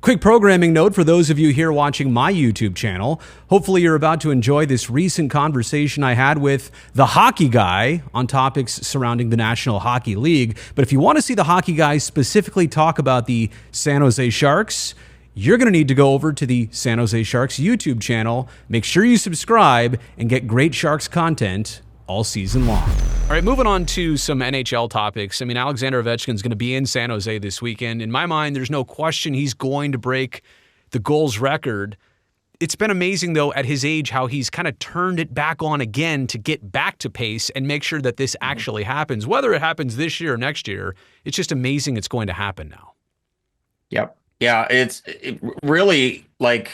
Quick programming note for those of you here watching my YouTube channel. Hopefully you're about to enjoy this recent conversation I had with the hockey guy on topics surrounding the National Hockey League. But if you want to see the hockey guy specifically talk about the San Jose Sharks, you're going to need to go over to the San Jose Sharks YouTube channel. Make sure you subscribe and get great Sharks content all season long. All right, moving on to some NHL topics. I mean, Alexander Ovechkin's going to be in San Jose this weekend. In my mind, there's no question he's going to break the goals record. It's been amazing, though, at his age, how he's kind of turned it back on again to get back to pace and make sure that this actually happens. Whether it happens this year or next year, it's just amazing it's going to happen now. Yep. Yeah, it really, like,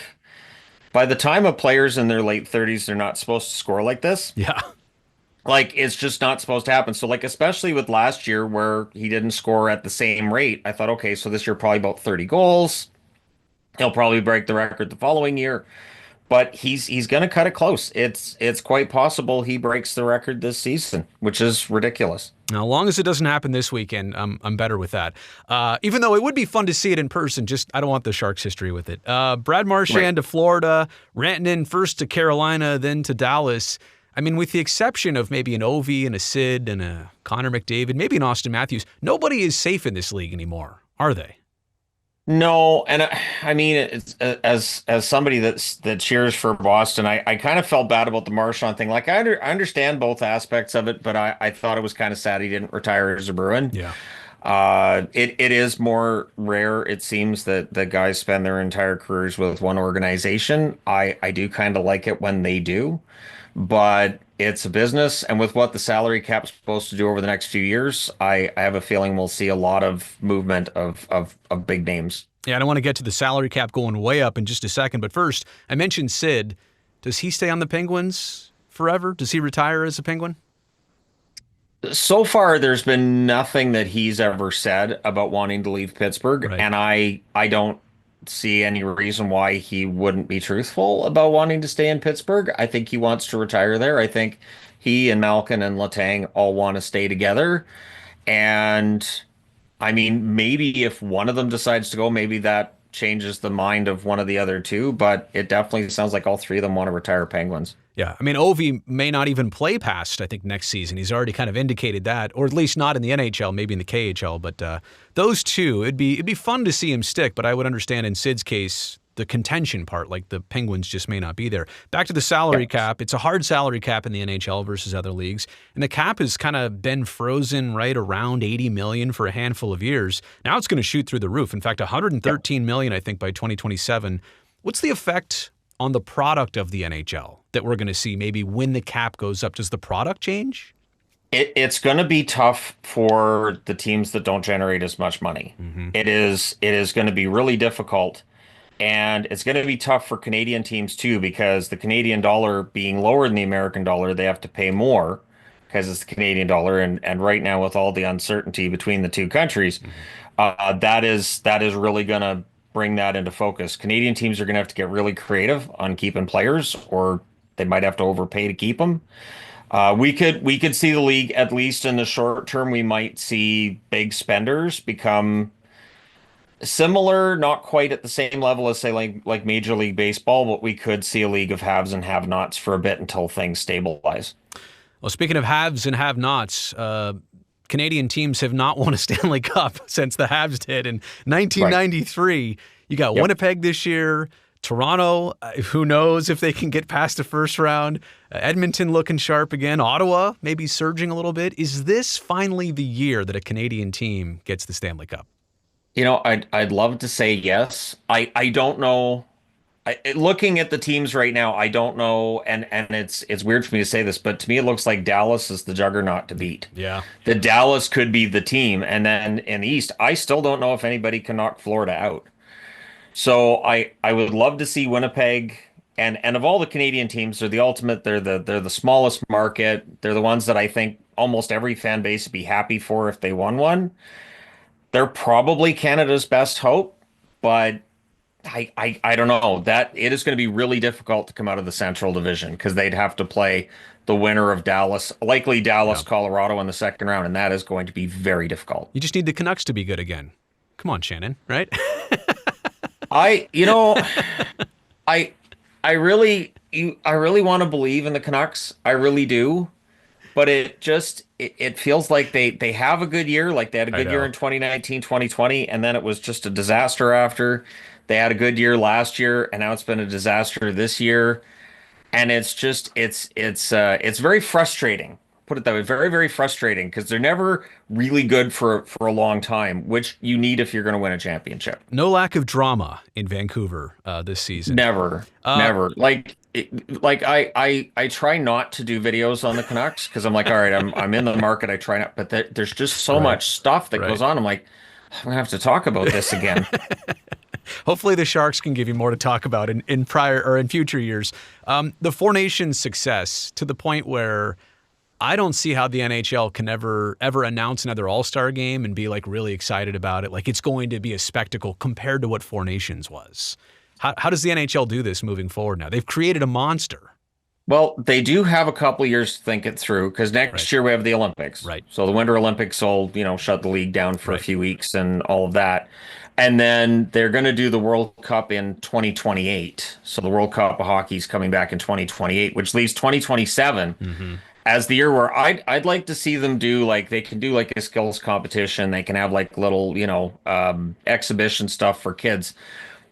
by the time a player's in their late 30s, they're not supposed to score like this. Yeah. Like, it's just not supposed to happen. So, like, especially with last year where he didn't score at the same rate, I thought, okay, so this year probably about 30 goals. He'll probably break the record the following year. But he's going to cut it close. It's quite possible he breaks the record this season, which is ridiculous. Now, as long as it doesn't happen this weekend, I'm better with that. Even though it would be fun to see it in person, just I don't want the Sharks history with it. Brad Marchand to Florida, Rantanen first to Carolina, then to Dallas. I mean, with the exception of maybe an Ovi and a Sid and a Connor McDavid, maybe an Austin Matthews, nobody is safe in this league anymore, are they? No, and I mean, it's, as somebody that cheers for Boston, I kind of felt bad about the Marchand thing. Like, I understand both aspects of it, but I thought it was kind of sad he didn't retire as a Bruin. Yeah. It is more rare, it seems, that the guys spend their entire careers with one organization. I do kind of like it when they do. But it's a business, and with what the salary cap's supposed to do over the next few years, I have a feeling we'll see a lot of movement of big names. Yeah, I don't want to get to the salary cap going way up in just a second, but first, I mentioned Sid. Does he stay on the Penguins forever? Does he retire as a Penguin? So far, there's been nothing that he's ever said about wanting to leave Pittsburgh, Right. and I don't see any reason why he wouldn't be truthful about wanting to stay in Pittsburgh. I think he wants to retire there. I think he and Malkin and Letang all want to stay together. And I mean, maybe if one of them decides to go, maybe that changes the mind of one of the other two, but it definitely sounds like all three of them want to retire Penguins. Yeah, I mean, Ovi may not even play past, I think, next season. He's already kind of indicated that, or at least not in the NHL, maybe in the KHL. But those two, it'd be fun to see him stick, but I would understand in Sid's case, the contention part, like the Penguins just may not be there. Back to the salary cap. It's a hard salary cap in the NHL versus other leagues, and the cap has kind of been frozen right around $80 million for a handful of years. Now it's going to shoot through the roof. In fact, $113 million, I think, by 2027. What's the effect on the product of the NHL that we're going to see maybe when the cap goes up? Does the product change? It's going to be tough for the teams that don't generate as much money. Mm-hmm. It is going to be really difficult, and it's going to be tough for Canadian teams too, because the Canadian dollar being lower than the American dollar, they have to pay more because it's the Canadian dollar, and right now with all the uncertainty between the two countries, that is really going to bring that into focus. Canadian teams are going to have to get really creative on keeping players, or they might have to overpay to keep them. We could see the league, at least in the short term, we might see big spenders become similar, not quite at the same level as, say, like Major League Baseball, but we could see a league of haves and have-nots for a bit until things stabilize. Well, speaking of haves and have-nots, Canadian teams have not won a Stanley Cup since the Habs did in 1993. Right. You got Winnipeg this year, Toronto, who knows if they can get past the first round, Edmonton looking sharp again, Ottawa maybe surging a little bit. Is this finally the year that a Canadian team gets the Stanley Cup? You know, I'd love to say yes. I don't know. Looking at the teams right now, I don't know, and it's weird for me to say this, but to me it looks like Dallas is the juggernaut to beat. Yeah. The Dallas could be the team, and then in the East, I still don't know if anybody can knock Florida out. So I would love to see Winnipeg, and of all the Canadian teams, they're the ultimate. They're the smallest market. They're the ones that I think almost every fan base would be happy for if they won one. They're probably Canada's best hope, but I don't know, that it is going to be really difficult to come out of the Central Division because they'd have to play the winner of Dallas, likely Dallas, Colorado in the second round, and that is going to be very difficult. You just need the Canucks to be good again. Come on, Shannon, right? I, you know, I, I really want to believe in the Canucks. I really do. But it feels like they have a good year. Like they had a I good year in know. 2019, 2020, and then it was just a disaster after. They had a good year last year, and now it's been a disaster this year. And it's just it's very frustrating. Put it that way, very, very frustrating because they're never really good for a long time, which you need if you're going to win a championship. No lack of drama in Vancouver this season. Never, Uh, never. Like I try not to do videos on the Canucks because I'm like, all right, I'm in the market. I try not, but there's just so right, much stuff that right. goes on. I'm like, I'm gonna have to talk about this again. Hopefully, the Sharks can give you more to talk about in prior or in future years. The Four Nations success to the point where I don't see how the NHL can ever announce another All-Star game and be like really excited about it. Like it's going to be a spectacle compared to what Four Nations was. How does the NHL do this moving forward now? They've created a monster. Well, they do have a couple of years to think it through because Right, next year we have the Olympics. right, So the Winter Olympics will, shut the league down for a right. few weeks and all of that. And then they're going to do the World Cup in 2028. So the World Cup of Hockey is coming back in 2028, which leaves 2027 Mm-hmm. as the year where I'd like to see them do like they can do like a skills competition. They can have like little, exhibition stuff for kids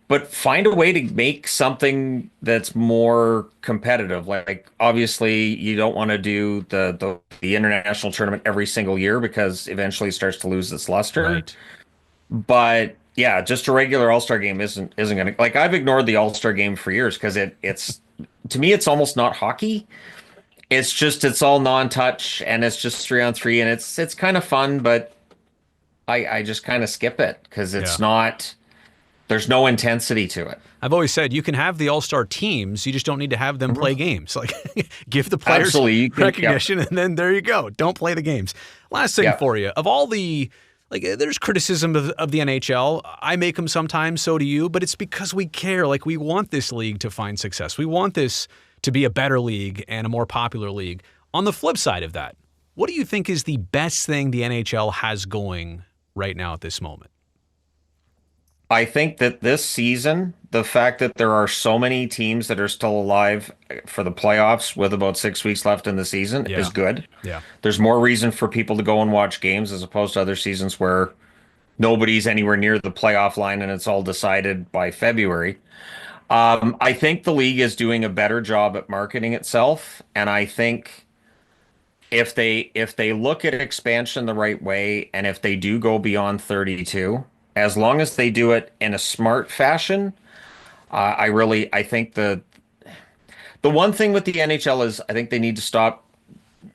but find a way to make something that's more competitive. Like obviously you don't want to do the international tournament every single year because eventually it starts to lose its luster. Right. But yeah, just a regular All-Star game isn't gonna like I've ignored the All-Star game for years because it's to me it's almost not hockey. It's all non-touch and it's just 3-on-3 and it's kind of fun, but I just kind of skip it because Yeah. it's not there's no intensity to it. I've always said you can have the all-star teams, you just don't need to have them play games. Like give the players Absolutely. You can, yep. recognition and then there you go. Don't play the games. Last thing Yeah. for you. Of all the there's criticism of the NHL. I make them sometimes, so do you, but it's because we care. Like we want this league to find success. We want this to be a better league and a more popular league. On the flip side of that, what do you think is the best thing the NHL has going right now at this moment? I think that this season, the fact that there are so many teams that are still alive for the playoffs with about 6 weeks left in the season Yeah. is good. Yeah. There's more reason for people to go and watch games as opposed to other seasons where nobody's anywhere near the playoff line and it's all decided by February. I think the league is doing a better job at marketing itself, and I think if they look at expansion the right way and if they do go beyond 32, as long as they do it in a smart fashion, I think the one thing with the NHL is I think they need to stop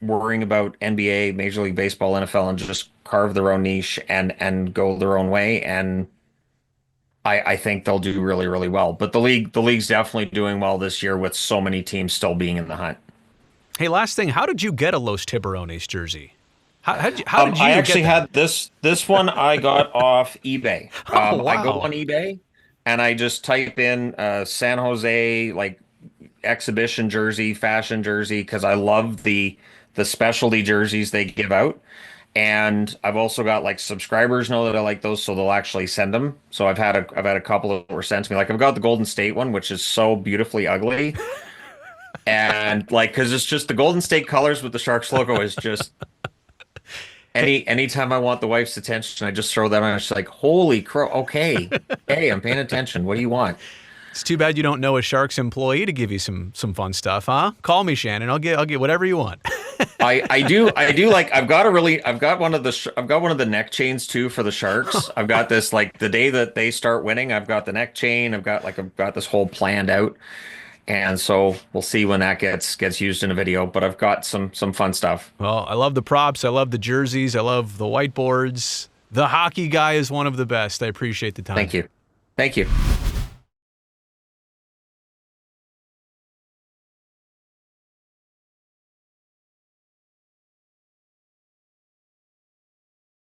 worrying about NBA, Major League Baseball, NFL, and just carve their own niche and go their own way. And I think they'll do really, really well. But the league's definitely doing well this year with so many teams still being in the hunt. Hey, last thing, how did you get a Los Tiburones jersey? How did you I even actually get that? had this one I got off eBay. Oh, I go wow. on eBay and I just type in San Jose like exhibition jersey, fashion jersey because I love the specialty jerseys they give out. And I've also got like subscribers know that I like those, so they'll actually send them. So I've had a couple that were sent to me. Like I've got the Golden State one, which is so beautifully ugly. And like, because it's just the Golden State colors with the Sharks logo is just anytime I want the wife's attention, I just throw that on. She's like, "Holy crow! Okay, hey, I'm paying attention. What do you want?" It's too bad you don't know a Sharks employee to give you some fun stuff, huh? Call me, Shannon. I'll get whatever you want. I do like I've got one of the neck chains too for the Sharks. I've got this like the day that they start winning, I've got the neck chain. I've got this whole planned out. And so we'll see when that gets used in a video, but I've got some fun stuff. Well, I love the props. I love the jerseys. I love the whiteboards. The hockey guy is one of the best. I appreciate the time. Thank you. Thank you.